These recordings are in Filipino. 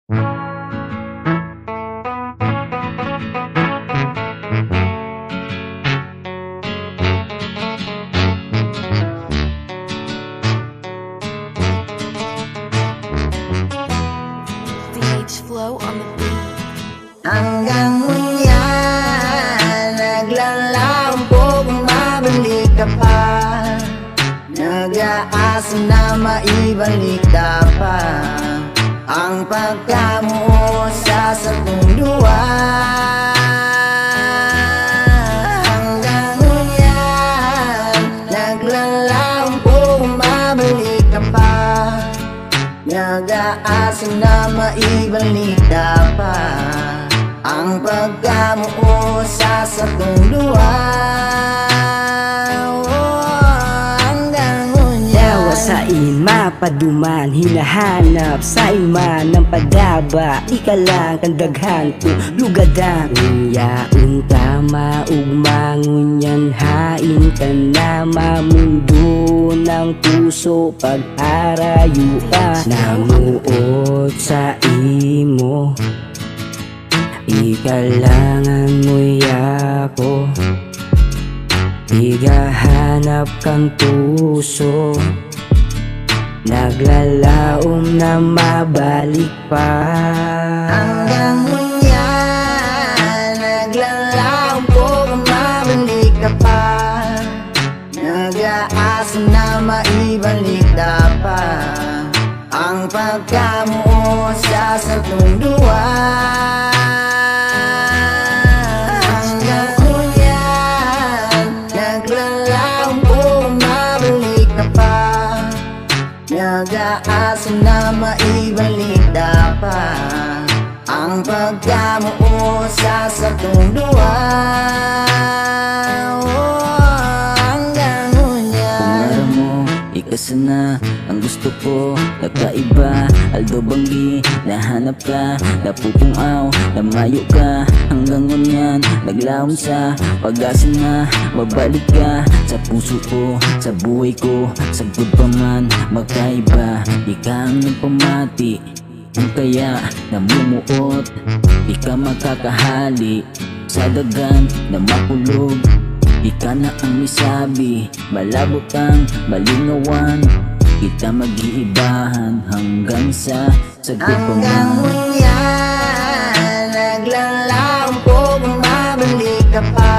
DH Flow on the beat. Hanggang ngayon naglalampo kung mabalik ka pa. Nag-aasa na maibalik ka pa. Ang pagkamuo sa satunduan. Hanggang ngayon naglalampo kung mabalik ka pa. Nag-aasa na maibalik ka pa. Ang pagkamuo sa satunduan. Hanggang Yawa sa ima paduman, hinahanap sa ima ng padaba. Ika lang kang daghan ko lugadan. Yaon ka maugmangunyan, hain ka na mamundo ng puso. Pag-arayo ka namuot sa imo, ikalangan mo'y ako. Higahanap kang puso, naglalaom na mabalik pa. Hanggang ngayon naglalaom po kung mabalik ka pa. Nag-aasa na maibalik ka pa. Ang pagkamuo sa satunduan. Hanggang ngayon naglalaom po kung mabalik ka pa. Nag-aasa na maibalik ka pa. Ang pagkamuo sa satunduan. Hanggang ngayon Pangarap mo, ikasa na ang gusto ko. Kakaiba, aldo banggi, nahanap ka, napupungaw, namayo ka. Hanggang ngunyan, naglaom sa pag-asa na babalik ka. Sa puso ko, sa buhay ko, sagod pa man magkaiba. Di ka ang nagpamati, kung kaya namumuot. Di ka makakahali sa dagan na makulog. Di ka na ang misabi, malabo kang malingawan. Kita mag-iibahan hanggang sa sagot pa hanggang man. ngayon naglalaom po kung mabalik ka pa.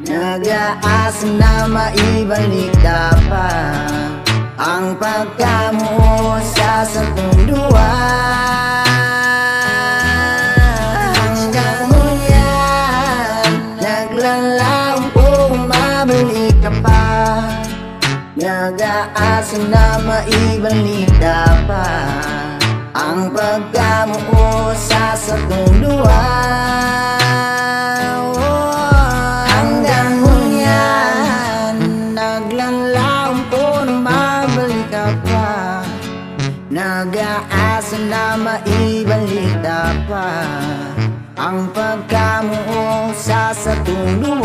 Nag-aasa na maibalik ka pa. Ang pagkamuo sa satunduan. Hanggang ngayon naglalaom po kung mabalik ka pa. Nag-aasa na maibalik ka pa. Ang pagkamuo sa satunduan. Hanggang ngayon naglalaom po na mabalik ka pa. Nag-aasa na maibalik ka pa. Ang pagkamuo sa satunduan.